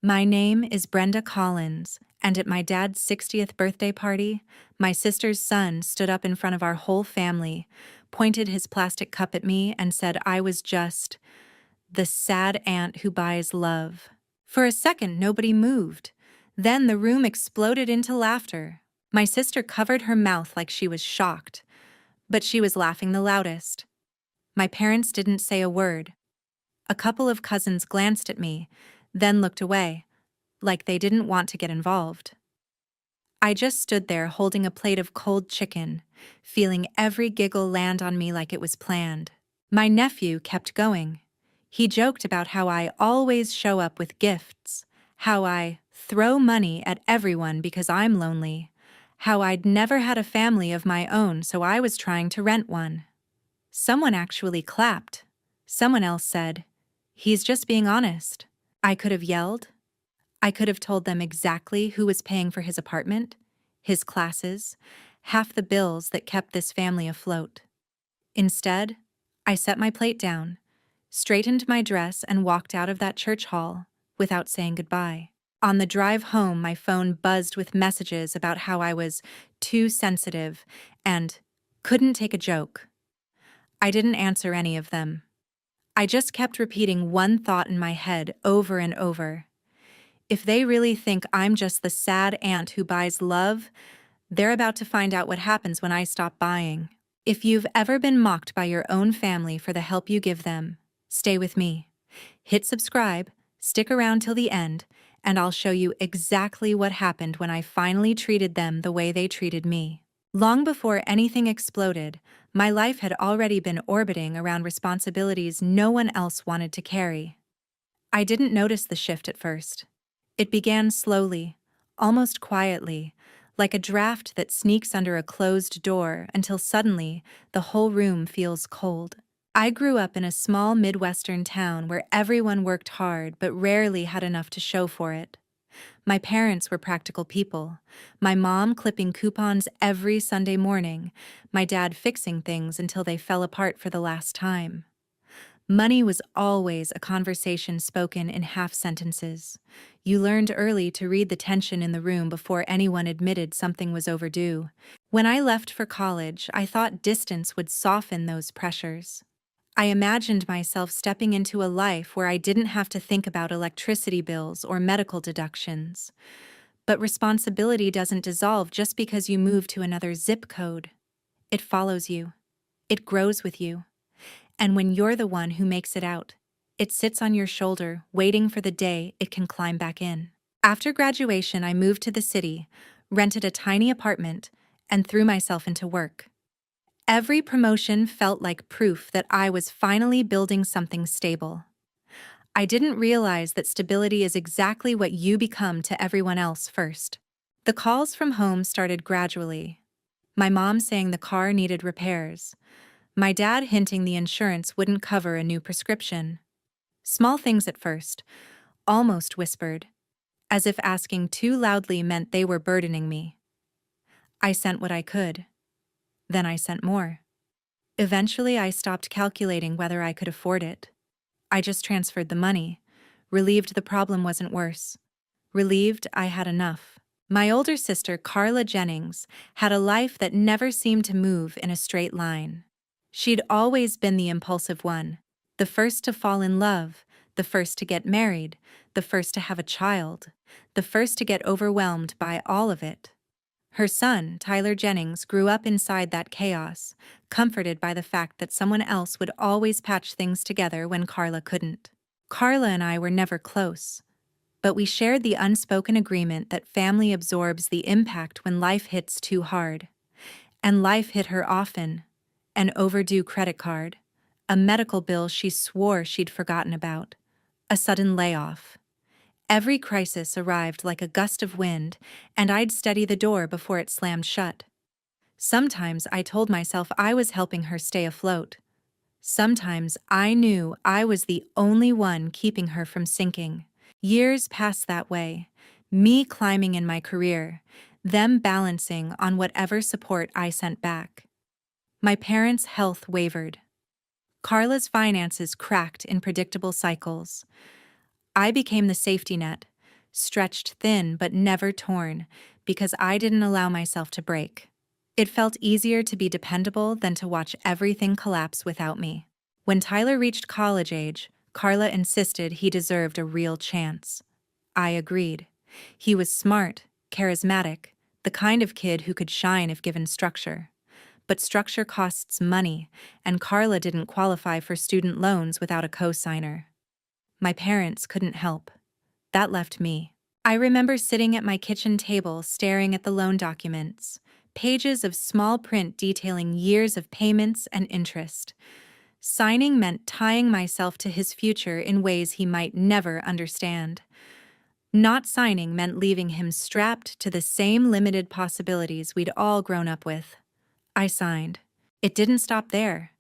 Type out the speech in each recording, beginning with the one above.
My name is Brenda Collins, and at my dad's 60th birthday party, my sister's son stood up in front of our whole family, pointed his plastic cup at me, and said I was just the sad aunt who buys love. For a second, nobody moved. Then the room exploded into laughter. My sister covered her mouth like she was shocked, but she was laughing the loudest. My parents didn't say a word. A couple of cousins glanced at me, then looked away, like they didn't want to get involved. I just stood there holding a plate of cold chicken, feeling every giggle land on me like it was planned. My nephew kept going. He joked about how I always show up with gifts, how I throw money at everyone because I'm lonely, how I'd never had a family of my own, so I was trying to rent one. Someone actually clapped. Someone else said, "He's just being honest." I could have yelled. I could have told them exactly who was paying for his apartment, his classes, half the bills that kept this family afloat. Instead, I set my plate down, straightened my dress, and walked out of that church hall without saying goodbye. On the drive home, my phone buzzed with messages about how I was too sensitive and couldn't take a joke. I didn't answer any of them. I just kept repeating one thought in my head over and over. If they really think I'm just the sad aunt who buys love, they're about to find out what happens when I stop buying. If you've ever been mocked by your own family for the help you give them, stay with me. Hit subscribe, stick around till the end, and I'll show you exactly what happened when I finally treated them the way they treated me. Long before anything exploded, my life had already been orbiting around responsibilities no one else wanted to carry. I didn't notice the shift at first. It began slowly, almost quietly, like a draft that sneaks under a closed door until suddenly the whole room feels cold. I grew up in a small Midwestern town where everyone worked hard but rarely had enough to show for it. My parents were practical people, my mom clipping coupons every Sunday morning, my dad fixing things until they fell apart for the last time. Money was always a conversation spoken in half sentences. You learned early to read the tension in the room before anyone admitted something was overdue. When I left for college, I thought distance would soften those pressures. I imagined myself stepping into a life where I didn't have to think about electricity bills or medical deductions. But responsibility doesn't dissolve just because you move to another zip code. It follows you. It grows with you. And when you're the one who makes it out, it sits on your shoulder, waiting for the day it can climb back in. After graduation, I moved to the city, rented a tiny apartment, and threw myself into work. Every promotion felt like proof that I was finally building something stable. I didn't realize that stability is exactly what you become to everyone else first. The calls from home started gradually. My mom saying the car needed repairs. My dad hinting the insurance wouldn't cover a new prescription. Small things at first, almost whispered, as if asking too loudly meant they were burdening me. I sent what I could. Then I sent more. Eventually, I stopped calculating whether I could afford it. I just transferred the money, relieved the problem wasn't worse, relieved I had enough. My older sister, Carla Jennings, had a life that never seemed to move in a straight line. She'd always been the impulsive one, the first to fall in love, the first to get married, the first to have a child, the first to get overwhelmed by all of it. Her son, Tyler Jennings, grew up inside that chaos, comforted by the fact that someone else would always patch things together when Carla couldn't. Carla and I were never close, but we shared the unspoken agreement that family absorbs the impact when life hits too hard. And life hit her often. An overdue credit card, a medical bill she swore she'd forgotten about, a sudden layoff. Every crisis arrived like a gust of wind, and I'd steady the door before it slammed shut. Sometimes I told myself I was helping her stay afloat. Sometimes I knew I was the only one keeping her from sinking. Years passed that way, me climbing in my career, them balancing on whatever support I sent back. My parents' health wavered. Carla's finances cracked in predictable cycles. I became the safety net, stretched thin but never torn, because I didn't allow myself to break. It felt easier to be dependable than to watch everything collapse without me. When Tyler reached college age, Carla insisted he deserved a real chance. I agreed. He was smart, charismatic, the kind of kid who could shine if given structure. But structure costs money, and Carla didn't qualify for student loans without a co-signer. My parents couldn't help. That left me. I remember sitting at my kitchen table staring at the loan documents, pages of small print detailing years of payments and interest. Signing meant tying myself to his future in ways he might never understand. Not signing meant leaving him strapped to the same limited possibilities we'd all grown up with. I signed. It didn't stop there.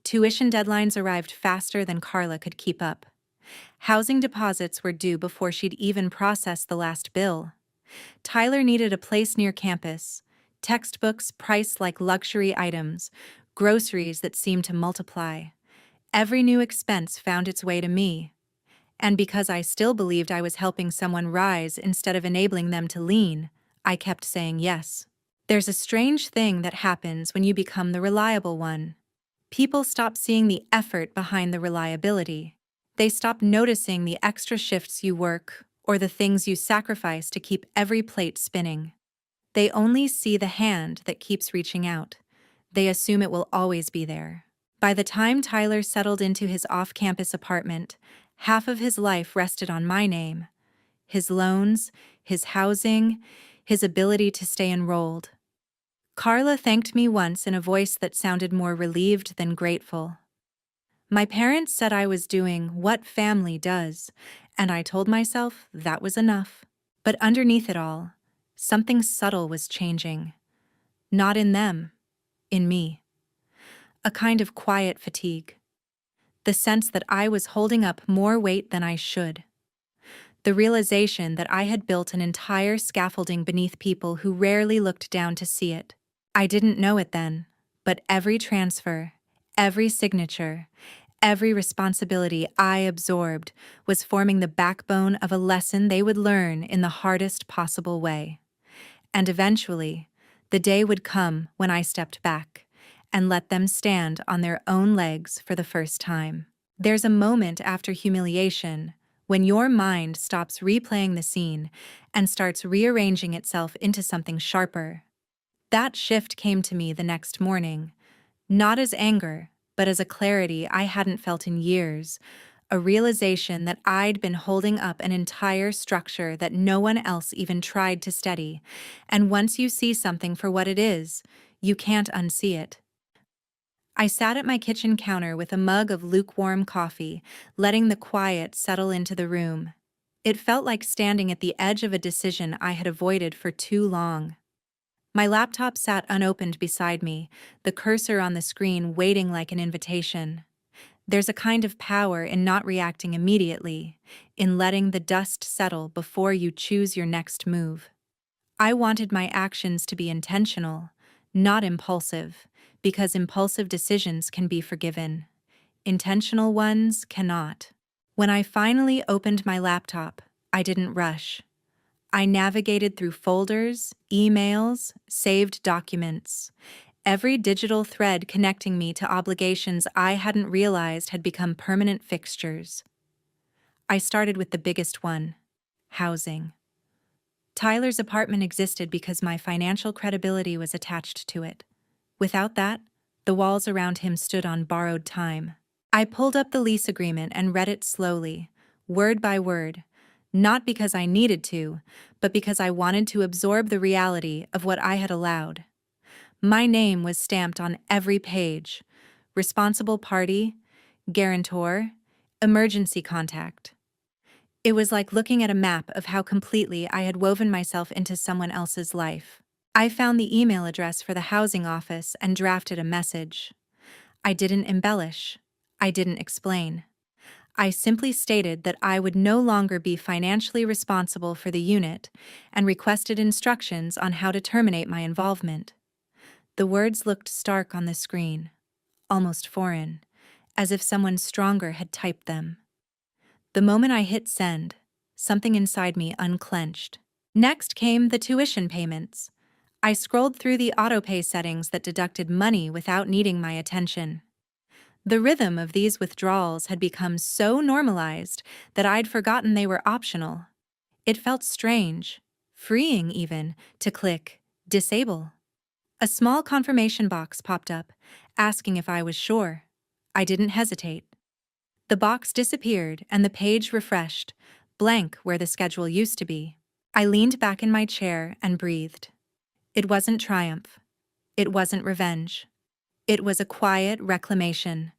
Tuition deadlines arrived faster than Carla could keep up. Housing deposits were due before she'd even processed the last bill. Tyler needed a place near campus, textbooks priced like luxury items, groceries that seemed to multiply. Every new expense found its way to me. And because I still believed I was helping someone rise instead of enabling them to lean, I kept saying yes. There's a strange thing that happens when you become the reliable one. People stop seeing the effort behind the reliability. They stop noticing the extra shifts you work or the things you sacrifice to keep every plate spinning. They only see the hand that keeps reaching out. They assume it will always be there. By the time Tyler settled into his off-campus apartment, half of his life rested on my name. His loans, his housing, his ability to stay enrolled. Carla thanked me once in a voice that sounded more relieved than grateful. My parents said I was doing what family does, and I told myself that was enough. But underneath it all, something subtle was changing. Not in them, in me. A kind of quiet fatigue. The sense that I was holding up more weight than I should. The realization that I had built an entire scaffolding beneath people who rarely looked down to see it. I didn't know it then, but every transfer, every signature, every responsibility I absorbed was forming the backbone of a lesson they would learn in the hardest possible way. And eventually, the day would come when I stepped back and let them stand on their own legs for the first time. There's a moment after humiliation when your mind stops replaying the scene and starts rearranging itself into something sharper. That shift came to me the next morning, not as anger, but as a clarity I hadn't felt in years, a realization that I'd been holding up an entire structure that no one else even tried to steady, and once you see something for what it is, you can't unsee it. I sat at my kitchen counter with a mug of lukewarm coffee, letting the quiet settle into the room. It felt like standing at the edge of a decision I had avoided for too long. My laptop sat unopened beside me, the cursor on the screen waiting like an invitation. There's a kind of power in not reacting immediately, in letting the dust settle before you choose your next move. I wanted my actions to be intentional, not impulsive, because impulsive decisions can be forgiven. Intentional ones cannot. When I finally opened my laptop, I didn't rush. I navigated through folders, emails, saved documents, every digital thread connecting me to obligations I hadn't realized had become permanent fixtures. I started with the biggest one: housing. Tyler's apartment existed because my financial credibility was attached to it. Without that, the walls around him stood on borrowed time. I pulled up the lease agreement and read it slowly, word by word, not because I needed to, but because I wanted to absorb the reality of what I had allowed. My name was stamped on every page: responsible party, guarantor, emergency contact. It was like looking at a map of how completely I had woven myself into someone else's life. I found the email address for the housing office and drafted a message. I didn't embellish. I didn't explain. I simply stated that I would no longer be financially responsible for the unit and requested instructions on how to terminate my involvement. The words looked stark on the screen, almost foreign, as if someone stronger had typed them. The moment I hit send, something inside me unclenched. Next came the tuition payments. I scrolled through the autopay settings that deducted money without needing my attention. The rhythm of these withdrawals had become so normalized that I'd forgotten they were optional. It felt strange, freeing even, to click disable. A small confirmation box popped up, asking if I was sure. I didn't hesitate. The box disappeared and the page refreshed, blank where the schedule used to be. I leaned back in my chair and breathed. It wasn't triumph. It wasn't revenge. It was a quiet reclamation,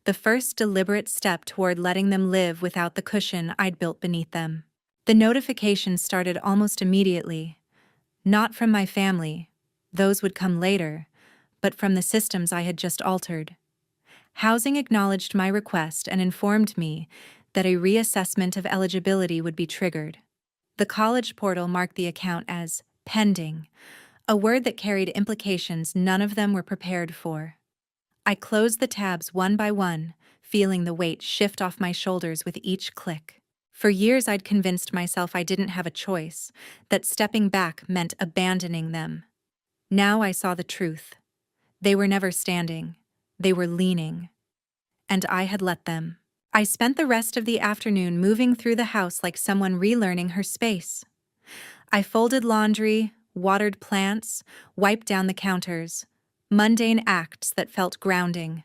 the first deliberate step toward letting them live without the cushion I'd built beneath them. The notifications started almost immediately, not from my family, those would come later, but from the systems I had just altered. Housing acknowledged my request and informed me that a reassessment of eligibility would be triggered. The college portal marked the account as pending, a word that carried implications none of them were prepared for. I closed the tabs one by one, feeling the weight shift off my shoulders with each click. For years I'd convinced myself I didn't have a choice, that stepping back meant abandoning them. Now I saw the truth. They were never standing. They were leaning. And I had let them. I spent the rest of the afternoon moving through the house like someone relearning her space. I folded laundry, watered plants, wiped down the counters, mundane acts that felt grounding.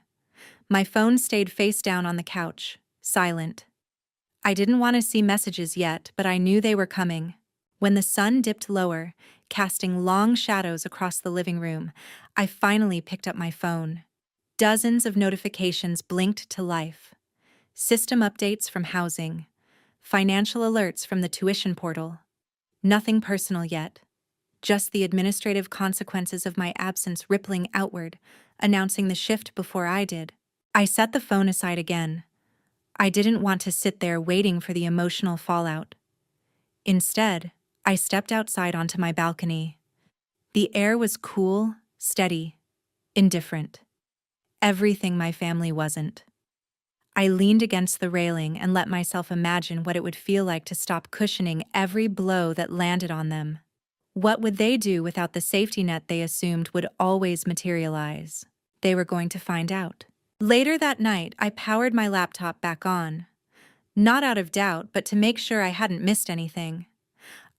My phone stayed face down on the couch, silent. I didn't want to see messages yet, but I knew they were coming. When the sun dipped lower, casting long shadows across the living room, I finally picked up my phone. Dozens of notifications blinked to life. System updates from housing. Financial alerts from the tuition portal. Nothing personal yet. Just the administrative consequences of my absence rippling outward, announcing the shift before I did. I set the phone aside again. I didn't want to sit there waiting for the emotional fallout. Instead, I stepped outside onto my balcony. The air was cool, steady, indifferent. Everything my family wasn't. I leaned against the railing and let myself imagine what it would feel like to stop cushioning every blow that landed on them. What would they do without the safety net they assumed would always materialize? They were going to find out. Later that night, I powered my laptop back on. Not out of doubt, but to make sure I hadn't missed anything.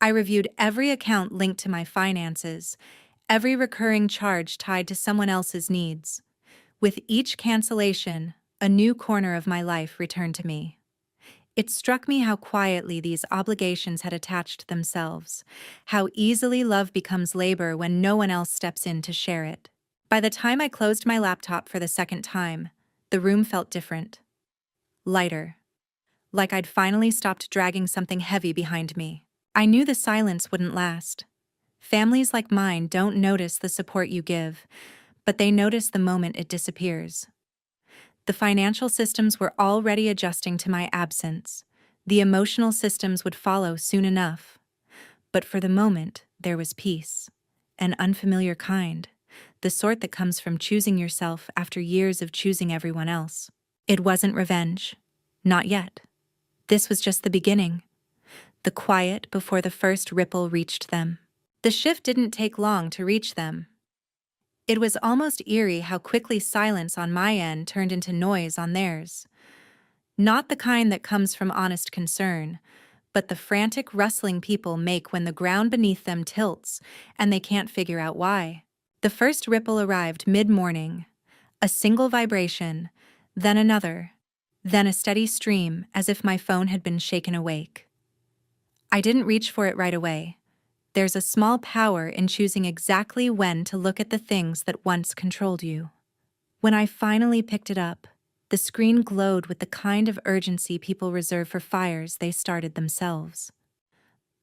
I reviewed every account linked to my finances, every recurring charge tied to someone else's needs. With each cancellation, a new corner of my life returned to me. It struck me how quietly these obligations had attached themselves, how easily love becomes labor when no one else steps in to share it. By the time I closed my laptop for the second time, the room felt different. Lighter. Like I'd finally stopped dragging something heavy behind me. I knew the silence wouldn't last. Families like mine don't notice the support you give, but they notice the moment it disappears. The financial systems were already adjusting to my absence. The emotional systems would follow soon enough. But for the moment, there was peace. An unfamiliar kind. The sort that comes from choosing yourself after years of choosing everyone else. It wasn't revenge. Not yet. This was just the beginning. The quiet before the first ripple reached them. The shift didn't take long to reach them. It was almost eerie how quickly silence on my end turned into noise on theirs. Not the kind that comes from honest concern, but the frantic rustling people make when the ground beneath them tilts and they can't figure out why. The first ripple arrived mid-morning, a single vibration, then another, then a steady stream as if my phone had been shaken awake. I didn't reach for it right away. There's a small power in choosing exactly when to look at the things that once controlled you. When I finally picked it up, the screen glowed with the kind of urgency people reserve for fires they started themselves.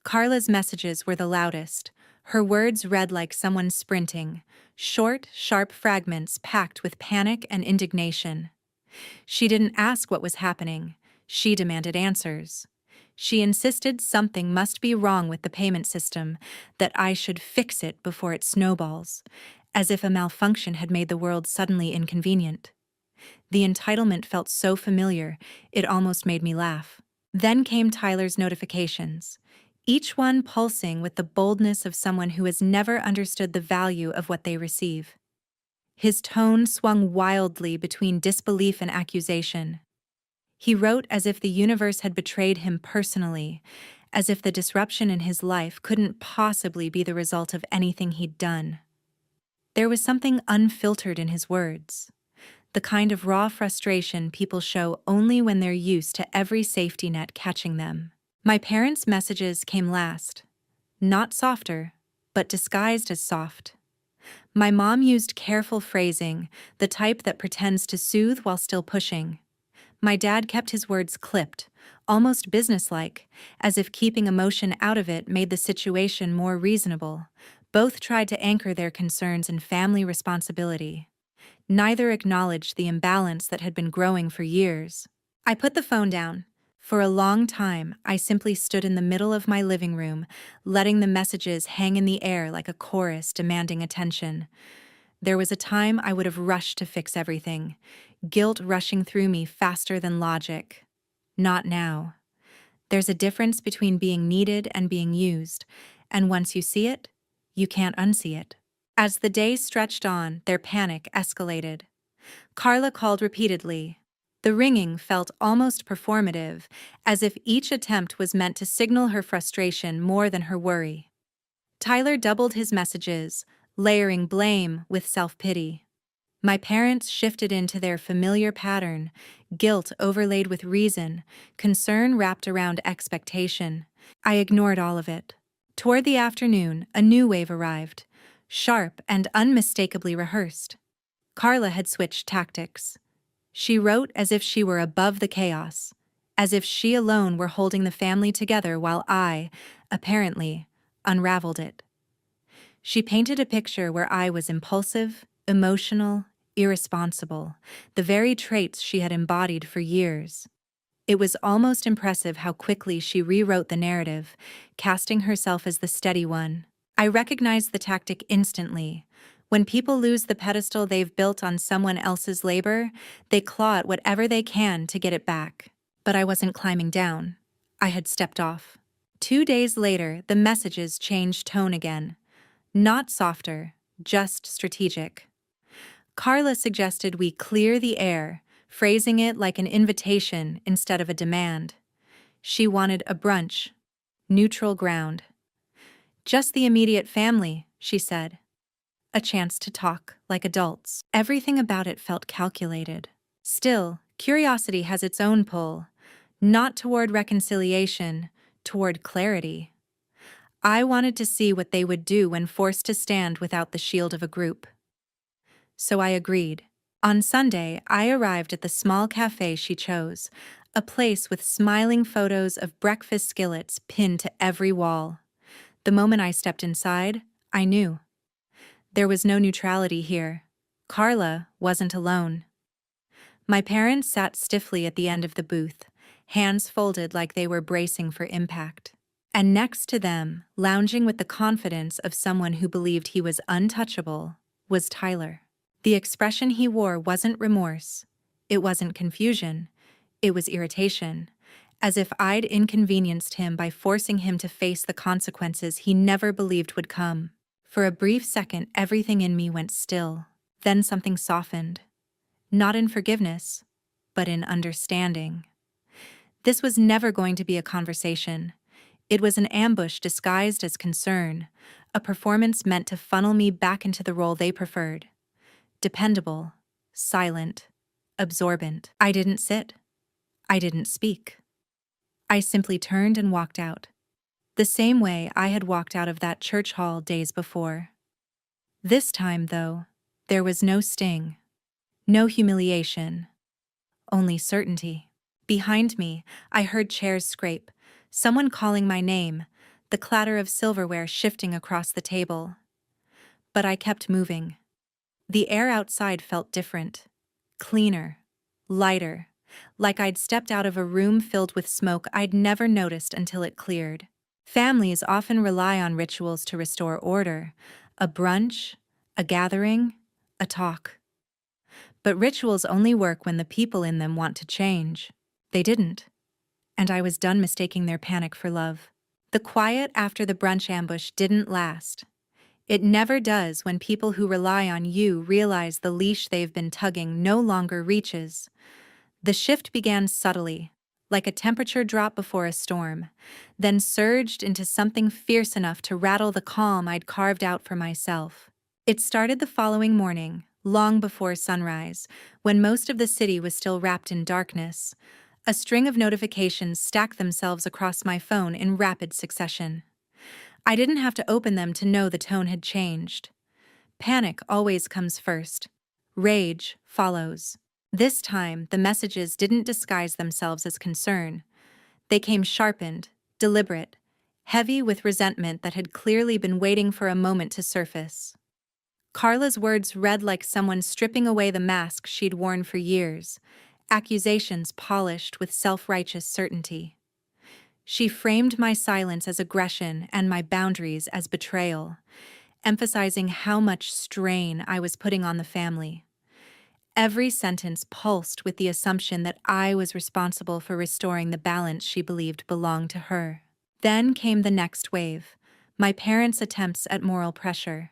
Carla's messages were the loudest, her words read like someone sprinting, short, sharp fragments packed with panic and indignation. She didn't ask what was happening, she demanded answers. She insisted something must be wrong with the payment system, that I should fix it before it snowballs, as if a malfunction had made the world suddenly inconvenient. The entitlement felt so familiar, it almost made me laugh. Then came Tyler's notifications, each one pulsing with the boldness of someone who has never understood the value of what they receive. His tone swung wildly between disbelief and accusation. He wrote as if the universe had betrayed him personally, as if the disruption in his life couldn't possibly be the result of anything he'd done. There was something unfiltered in his words, the kind of raw frustration people show only when they're used to every safety net catching them. My parents' messages came last, not softer, but disguised as soft. My mom used careful phrasing, the type that pretends to soothe while still pushing. My dad kept his words clipped, almost businesslike, as if keeping emotion out of it made the situation more reasonable. Both tried to anchor their concerns in family responsibility. Neither acknowledged the imbalance that had been growing for years. I put the phone down. For a long time, I simply stood in the middle of my living room, letting the messages hang in the air like a chorus demanding attention. There was a time I would have rushed to fix everything, guilt rushing through me faster than logic. Not now. There's a difference between being needed and being used, and once you see it, you can't unsee it. As the days stretched on, their panic escalated. Carla called repeatedly. The ringing felt almost performative, as if each attempt was meant to signal her frustration more than her worry. Tyler doubled his messages, layering blame with self-pity. My parents shifted into their familiar pattern, guilt overlaid with reason, concern wrapped around expectation. I ignored all of it. Toward the afternoon, a new wave arrived, sharp and unmistakably rehearsed. Carla had switched tactics. She wrote as if she were above the chaos, as if she alone were holding the family together while I, apparently, unraveled it. She painted a picture where I was impulsive, emotional, irresponsible, the very traits she had embodied for years. It was almost impressive how quickly she rewrote the narrative, casting herself as the steady one. I recognized the tactic instantly. When people lose the pedestal they've built on someone else's labor, they claw at whatever they can to get it back. But I wasn't climbing down. I had stepped off. 2 days later, the messages changed tone again. Not softer, just strategic. Carla suggested we clear the air, phrasing it like an invitation instead of a demand. She wanted a brunch, neutral ground. Just the immediate family, she said. A chance to talk like adults. Everything about it felt calculated. Still, curiosity has its own pull, not toward reconciliation, toward clarity. I wanted to see what they would do when forced to stand without the shield of a group. So I agreed. On Sunday, I arrived at the small cafe she chose, a place with smiling photos of breakfast skillets pinned to every wall. The moment I stepped inside, I knew. There was no neutrality here. Carla wasn't alone. My parents sat stiffly at the end of the booth, hands folded like they were bracing for impact. And next to them, lounging with the confidence of someone who believed he was untouchable, was Tyler. The expression he wore wasn't remorse. It wasn't confusion. It was irritation, as if I'd inconvenienced him by forcing him to face the consequences he never believed would come. For a brief second, everything in me went still. Then something softened. Not in forgiveness, but in understanding. This was never going to be a conversation. It was an ambush disguised as concern, a performance meant to funnel me back into the role they preferred. Dependable, silent, absorbent. I didn't sit. I didn't speak. I simply turned and walked out. The same way I had walked out of that church hall days before. This time, though, there was no sting, no humiliation, only certainty. Behind me, I heard chairs scrape, someone calling my name, the clatter of silverware shifting across the table. But I kept moving. The air outside felt different, cleaner, lighter, like I'd stepped out of a room filled with smoke I'd never noticed until it cleared. Families often rely on rituals to restore order, a brunch, a gathering, a talk. But rituals only work when the people in them want to change. They didn't. and I was done mistaking their panic for love. The quiet after the brunch ambush didn't last. It never does when people who rely on you realize the leash they've been tugging no longer reaches. The shift began subtly, like a temperature drop before a storm, then surged into something fierce enough to rattle the calm I'd carved out for myself. It started the following morning, long before sunrise, when most of the city was still wrapped in darkness. A string of notifications stacked themselves across my phone in rapid succession. I didn't have to open them to know the tone had changed. Panic always comes first. Rage follows. This time, the messages didn't disguise themselves as concern. They came sharpened, deliberate, heavy with resentment that had clearly been waiting for a moment to surface. Carla's words read like someone stripping away the mask she'd worn for years, accusations polished with self-righteous certainty. She framed my silence as aggression and my boundaries as betrayal, emphasizing how much strain I was putting on the family. Every sentence pulsed with the assumption that I was responsible for restoring the balance she believed belonged to her. Then came the next wave, my parents' attempts at moral pressure.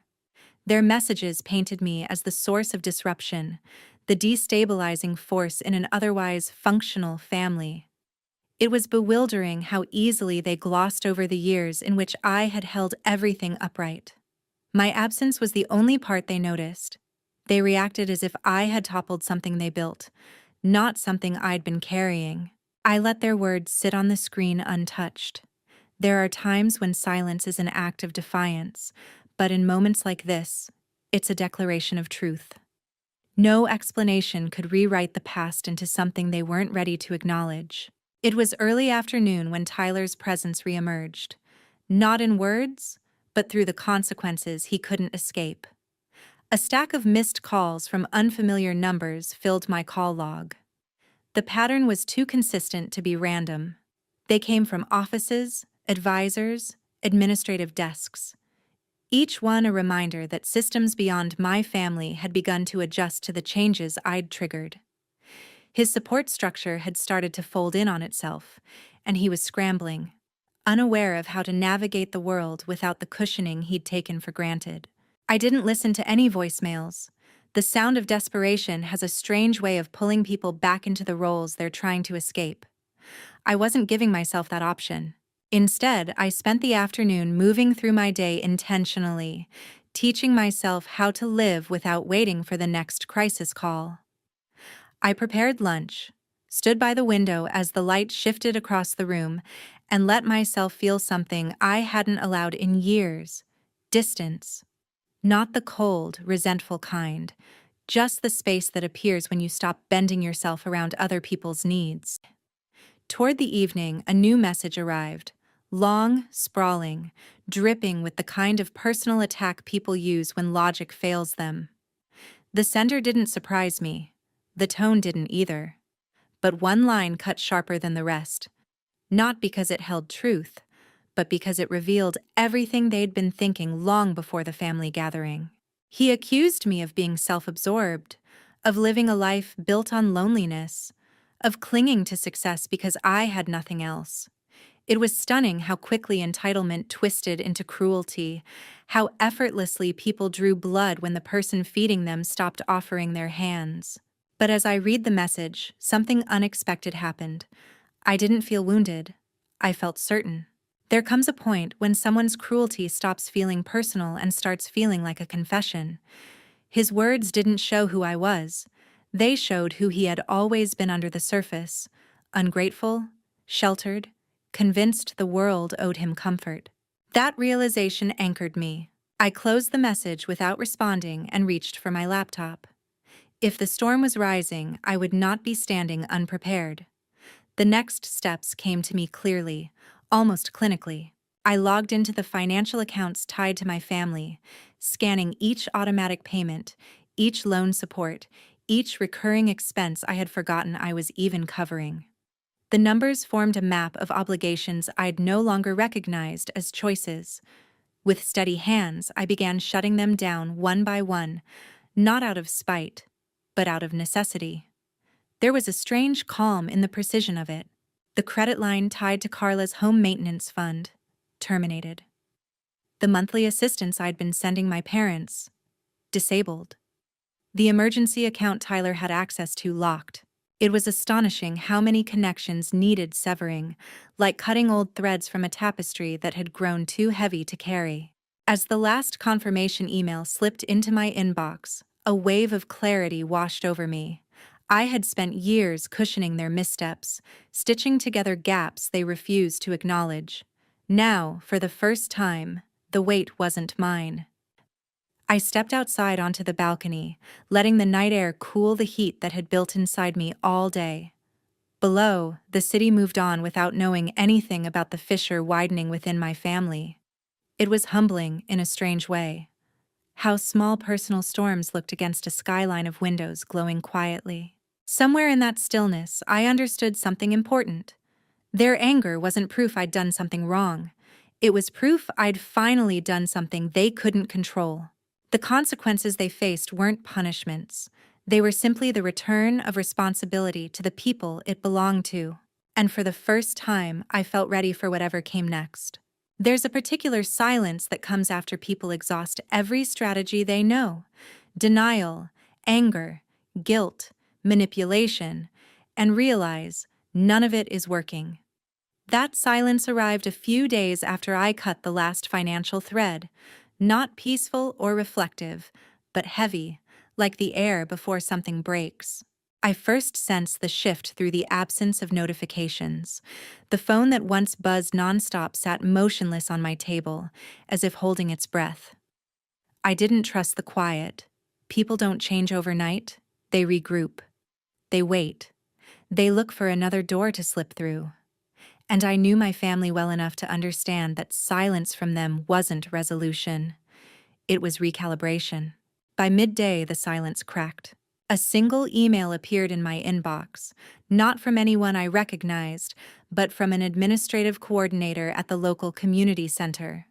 Their messages painted me as the source of disruption, the destabilizing force in an otherwise functional family. It was bewildering how easily they glossed over the years in which I had held everything upright. My absence was the only part they noticed. They reacted as if I had toppled something they built, not something I'd been carrying. I let their words sit on the screen untouched. There are times when silence is an act of defiance, but in moments like this, it's a declaration of truth. No explanation could rewrite the past into something they weren't ready to acknowledge. It was early afternoon when Tyler's presence reemerged, not in words, but through the consequences he couldn't escape. A stack of missed calls from unfamiliar numbers filled my call log. The pattern was too consistent to be random. They came from offices, advisors, administrative desks. Each one a reminder that systems beyond my family had begun to adjust to the changes I'd triggered. His support structure had started to fold in on itself, and he was scrambling, unaware of how to navigate the world without the cushioning he'd taken for granted. I didn't listen to any voicemails. The sound of desperation has a strange way of pulling people back into the roles they're trying to escape. I wasn't giving myself that option. Instead, I spent the afternoon moving through my day intentionally, teaching myself how to live without waiting for the next crisis call. I prepared lunch, stood by the window as the light shifted across the room, and let myself feel something I hadn't allowed in years: distance. Not the cold, resentful kind, just the space that appears when you stop bending yourself around other people's needs. Toward the evening, a new message arrived, long, sprawling, dripping with the kind of personal attack people use when logic fails them. The sender didn't surprise me. The tone didn't either. But one line cut sharper than the rest, not because it held truth, but because it revealed everything they'd been thinking long before the family gathering. He accused me of being self-absorbed, of living a life built on loneliness, of clinging to success because I had nothing else. It was stunning how quickly entitlement twisted into cruelty, how effortlessly people drew blood when the person feeding them stopped offering their hands. But as I read the message, something unexpected happened. I didn't feel wounded. I felt certain. There comes a point when someone's cruelty stops feeling personal and starts feeling like a confession. His words didn't show who I was. They showed who he had always been under the surface: ungrateful, sheltered, convinced the world owed him comfort. That realization anchored me. I closed the message without responding and reached for my laptop. If the storm was rising, I would not be standing unprepared. The next steps came to me clearly, almost clinically. I logged into the financial accounts tied to my family, scanning each automatic payment, each loan support, each recurring expense I had forgotten I was even covering. The numbers formed a map of obligations I'd no longer recognized as choices. With steady hands, I began shutting them down one by one, not out of spite, but out of necessity. There was a strange calm in the precision of it. The credit line tied to Carla's home maintenance fund. Terminated. The monthly assistance I'd been sending my parents. Disabled. The emergency account Tyler had access to locked. It was astonishing how many connections needed severing, like cutting old threads from a tapestry that had grown too heavy to carry. As the last confirmation email slipped into my inbox, a wave of clarity washed over me. I had spent years cushioning their missteps, stitching together gaps they refused to acknowledge. Now, for the first time, the weight wasn't mine. I stepped outside onto the balcony, letting the night air cool the heat that had built inside me all day. Below, the city moved on without knowing anything about the fissure widening within my family. It was humbling in a strange way. How small personal storms looked against a skyline of windows glowing quietly. Somewhere in that stillness, I understood something important. Their anger wasn't proof I'd done something wrong. It was proof I'd finally done something they couldn't control. The consequences they faced weren't punishments. They were simply the return of responsibility to the people it belonged to. And for the first time, I felt ready for whatever came next. There's a particular silence that comes after people exhaust every strategy they know. Denial, anger, guilt, manipulation, and realize none of it is working. That silence arrived a few days after I cut the last financial thread. Not peaceful or reflective, but heavy, like the air before something breaks. I first sensed the shift through the absence of notifications. The phone that once buzzed nonstop sat motionless on my table, as if holding its breath. I didn't trust the quiet. People don't change overnight. They regroup. They wait. They look for another door to slip through. And I knew my family well enough to understand that silence from them wasn't resolution. It was recalibration. By midday, the silence cracked. A single email appeared in my inbox, not from anyone I recognized, but from an administrative coordinator at the local community center.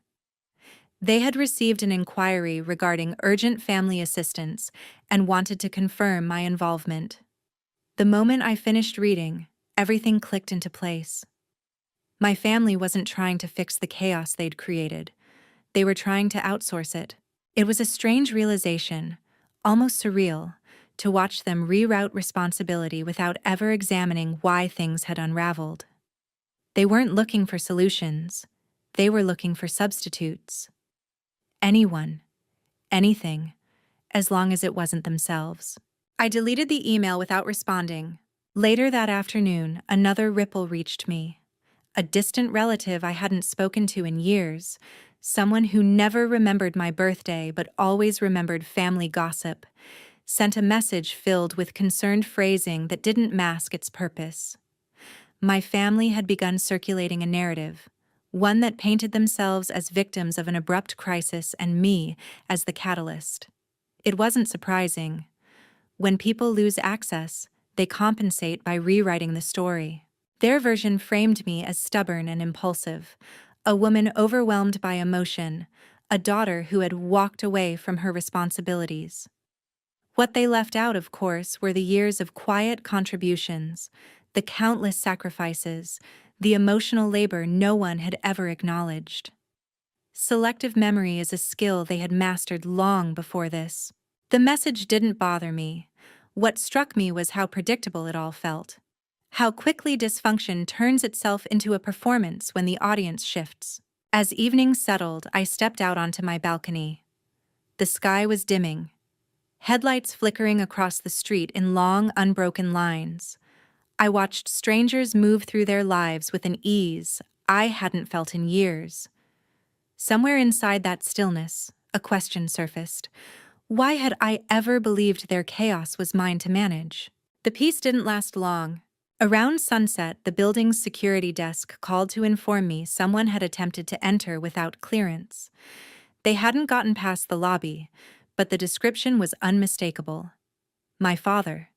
They had received an inquiry regarding urgent family assistance and wanted to confirm my involvement. The moment I finished reading, everything clicked into place. My family wasn't trying to fix the chaos they'd created. They were trying to outsource it. It was a strange realization, almost surreal, to watch them reroute responsibility without ever examining why things had unraveled. They weren't looking for solutions. They were looking for substitutes. Anyone, anything, as long as it wasn't themselves. I deleted the email without responding. Later that afternoon, another ripple reached me. A distant relative I hadn't spoken to in years, someone who never remembered my birthday but always remembered family gossip, sent a message filled with concerned phrasing that didn't mask its purpose. My family had begun circulating a narrative, one that painted themselves as victims of an abrupt crisis and me as the catalyst. It wasn't surprising. When people lose access, they compensate by rewriting the story. Their version framed me as stubborn and impulsive, a woman overwhelmed by emotion, a daughter who had walked away from her responsibilities. What they left out, of course, were the years of quiet contributions, the countless sacrifices, the emotional labor no one had ever acknowledged. Selective memory is a skill they had mastered long before this. The message didn't bother me. What struck me was how predictable it all felt. How quickly dysfunction turns itself into a performance when the audience shifts. As evening settled, I stepped out onto my balcony. The sky was dimming, headlights flickering across the street in long, unbroken lines. I watched strangers move through their lives with an ease I hadn't felt in years. Somewhere inside that stillness, a question surfaced. Why had I ever believed their chaos was mine to manage? The peace didn't last long. Around sunset, the building's security desk called to inform me someone had attempted to enter without clearance. They hadn't gotten past the lobby, but the description was unmistakable. My father.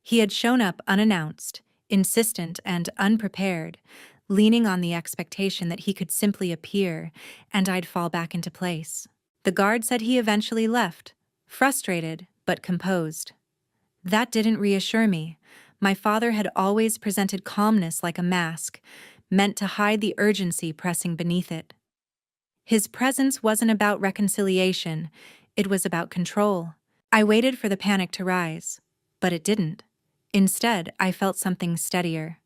He had shown up unannounced, insistent and unprepared, leaning on the expectation that he could simply appear and I'd fall back into place. The guard said he eventually left, frustrated but composed. That didn't reassure me. My father had always presented calmness like a mask, meant to hide the urgency pressing beneath it. His presence wasn't about reconciliation, it was about control. I waited for the panic to rise, but it didn't. Instead, I felt something steadier.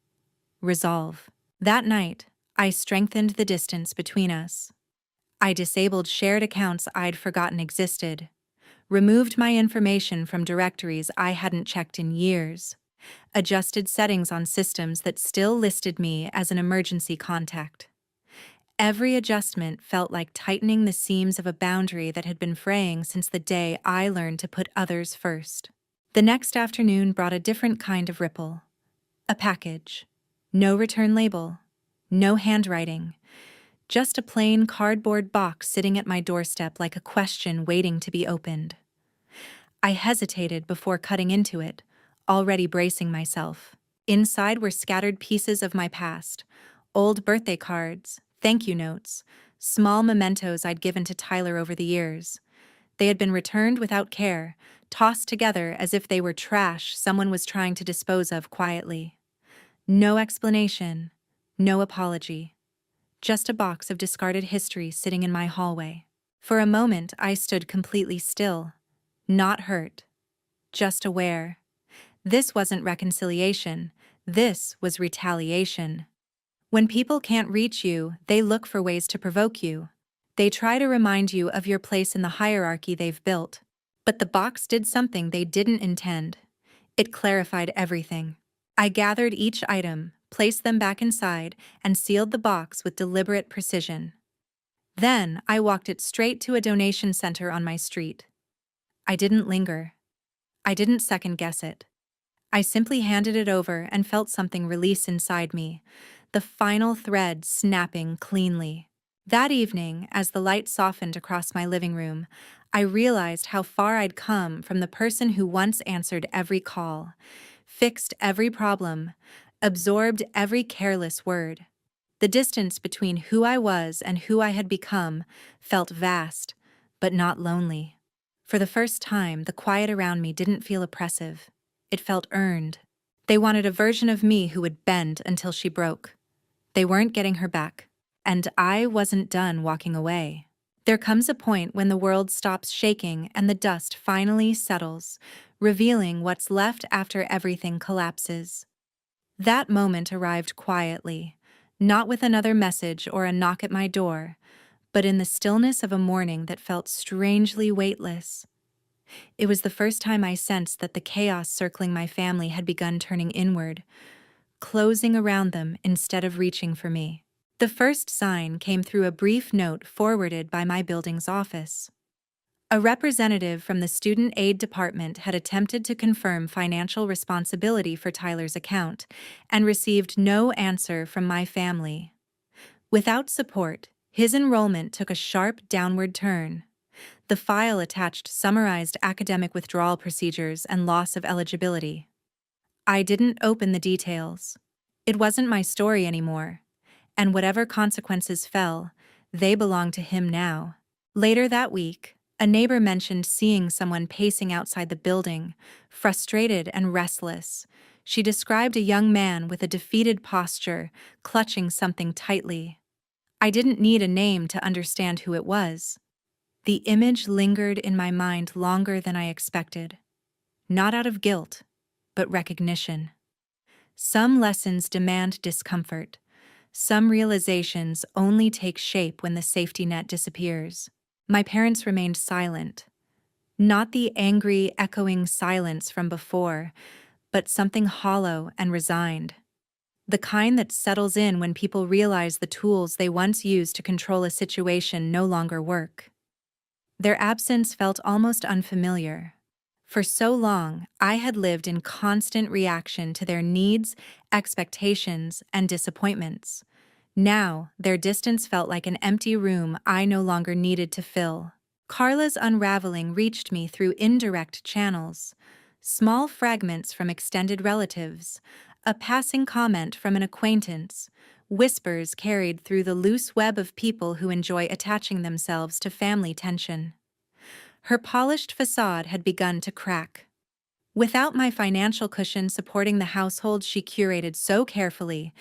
Resolve. That night, I strengthened the distance between us. I disabled shared accounts I'd forgotten existed, removed my information from directories I hadn't checked in years, adjusted settings on systems that still listed me as an emergency contact. Every adjustment felt like tightening the seams of a boundary that had been fraying since the day I learned to put others first. The next afternoon brought a different kind of ripple. A package. No return label. No handwriting. Just a plain cardboard box sitting at my doorstep like a question waiting to be opened. I hesitated before cutting into it, already bracing myself. Inside were scattered pieces of my past, old birthday cards, thank you notes, small mementos I'd given to Tyler over the years. They had been returned without care, tossed together as if they were trash someone was trying to dispose of quietly. No explanation, no apology. Just a box of discarded history sitting in my hallway. For a moment, I stood completely still. Not hurt. Just aware. This wasn't reconciliation. This was retaliation. When people can't reach you, they look for ways to provoke you. They try to remind you of your place in the hierarchy they've built. But the box did something they didn't intend. It clarified everything. I gathered each item, placed them back inside, and sealed the box with deliberate precision. Then I walked it straight to a donation center on my street. I didn't linger. I didn't second-guess it. I simply handed it over and felt something release inside me, the final thread snapping cleanly. That evening, as the light softened across my living room, I realized how far I'd come from the person who once answered every call, fixed every problem, absorbed every careless word. The distance between who I was and who I had become felt vast, but not lonely. For the first time, the quiet around me didn't feel oppressive. It felt earned. They wanted a version of me who would bend until she broke. They weren't getting her back. And I wasn't done walking away. There comes a point when the world stops shaking and the dust finally settles, revealing what's left after everything collapses. That moment arrived quietly, not with another message or a knock at my door, but in the stillness of a morning that felt strangely weightless. It was the first time I sensed that the chaos circling my family had begun turning inward, closing around them instead of reaching for me. The first sign came through a brief note forwarded by my building's office. A representative from the student aid department had attempted to confirm financial responsibility for Tyler's account and received no answer from my family. Without support, his enrollment took a sharp downward turn. The file attached summarized academic withdrawal procedures and loss of eligibility. I didn't open the details. It wasn't my story anymore, and whatever consequences fell, they belonged to him now. Later that week, a neighbor mentioned seeing someone pacing outside the building, frustrated and restless. She described a young man with a defeated posture, clutching something tightly. I didn't need a name to understand who it was. The image lingered in my mind longer than I expected. Not out of guilt, but recognition. Some lessons demand discomfort. Some realizations only take shape when the safety net disappears. My parents remained silent. Not the angry, echoing silence from before, but something hollow and resigned. The kind that settles in when people realize the tools they once used to control a situation no longer work. Their absence felt almost unfamiliar. For so long, I had lived in constant reaction to their needs, expectations, and disappointments. Now, their distance felt like an empty room I no longer needed to fill. Carla's unraveling reached me through indirect channels, small fragments from extended relatives, a passing comment from an acquaintance, whispers carried through the loose web of people who enjoy attaching themselves to family tension. Her polished facade had begun to crack. Without my financial cushion supporting the household she curated so carefully,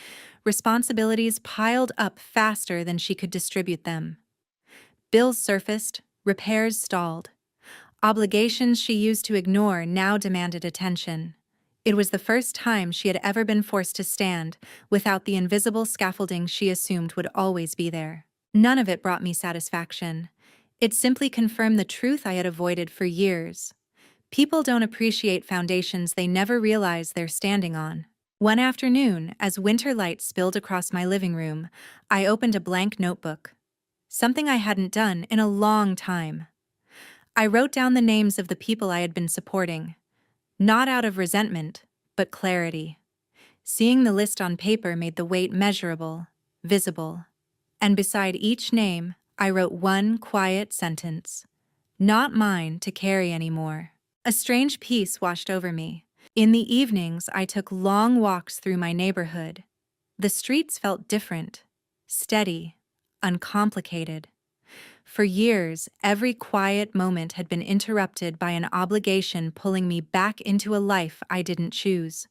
responsibilities piled up faster than she could distribute them. Bills surfaced, repairs stalled. Obligations she used to ignore now demanded attention. It was the first time she had ever been forced to stand without the invisible scaffolding she assumed would always be there. None of it brought me satisfaction. It simply confirmed the truth I had avoided for years. People don't appreciate foundations they never realize they're standing on. One afternoon, as winter light spilled across my living room, I opened a blank notebook. Something I hadn't done in a long time. I wrote down the names of the people I had been supporting. Not out of resentment, but clarity. Seeing the list on paper made the weight measurable, visible. And beside each name, I wrote one quiet sentence. Not mine to carry anymore. A strange peace washed over me. In the evenings, I took long walks through my neighborhood. The streets felt different, steady, uncomplicated. For years, every quiet moment had been interrupted by an obligation pulling me back into a life I didn't choose.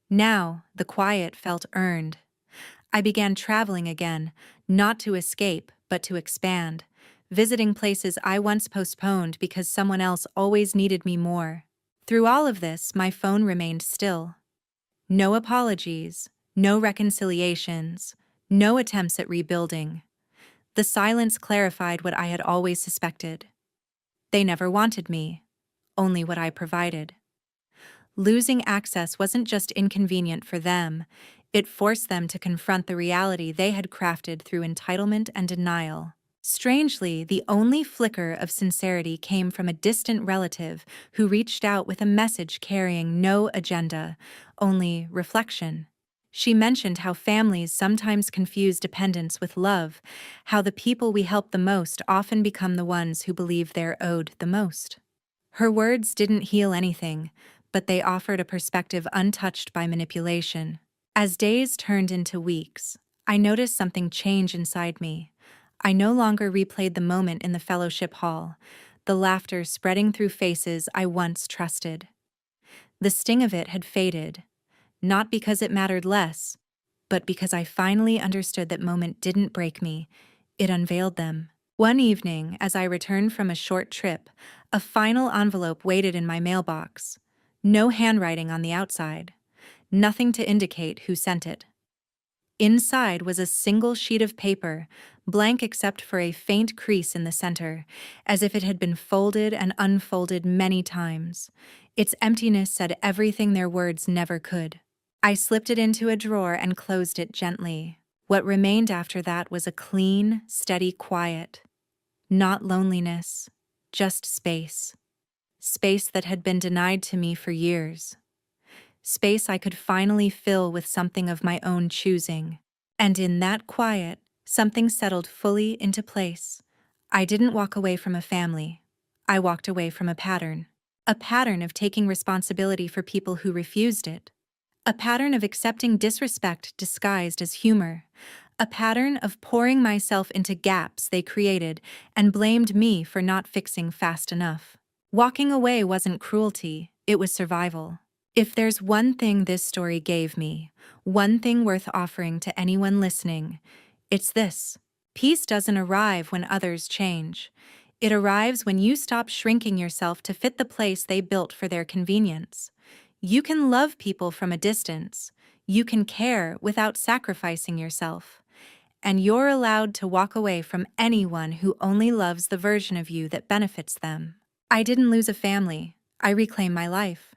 Now, the quiet felt earned. I began traveling again, not to escape, but to expand, visiting places I once postponed because someone else always needed me more. Through all of this, my phone remained still. No apologies, no reconciliations, no attempts at rebuilding. The silence clarified what I had always suspected. They never wanted me, only what I provided. Losing access wasn't just inconvenient for them, it forced them to confront the reality they had crafted through entitlement and denial. Strangely, the only flicker of sincerity came from a distant relative who reached out with a message carrying no agenda, only reflection. She mentioned how families sometimes confuse dependence with love, how the people we help the most often become the ones who believe they're owed the most. Her words didn't heal anything, but they offered a perspective untouched by manipulation. As days turned into weeks, I noticed something change inside me. I no longer replayed the moment in the fellowship hall, the laughter spreading through faces I once trusted. The sting of it had faded, not because it mattered less, but because I finally understood that moment didn't break me, it unveiled them. One evening, as I returned from a short trip, a final envelope waited in my mailbox. No handwriting on the outside, nothing to indicate who sent it. Inside was a single sheet of paper, blank except for a faint crease in the center, as if it had been folded and unfolded many times. Its emptiness said everything their words never could. I slipped it into a drawer and closed it gently. What remained after that was a clean, steady quiet. Not loneliness, just space. Space that had been denied to me for years. Space I could finally fill with something of my own choosing. And in that quiet, something settled fully into place. I didn't walk away from a family. I walked away from a pattern. A pattern of taking responsibility for people who refused it. A pattern of accepting disrespect disguised as humor. A pattern of pouring myself into gaps they created and blamed me for not fixing fast enough. Walking away wasn't cruelty, it was survival. If there's one thing this story gave me, one thing worth offering to anyone listening, it's this. Peace doesn't arrive when others change. It arrives when you stop shrinking yourself to fit the place they built for their convenience. You can love people from a distance. You can care without sacrificing yourself. And you're allowed to walk away from anyone who only loves the version of you that benefits them. I didn't lose a family. I reclaimed my life.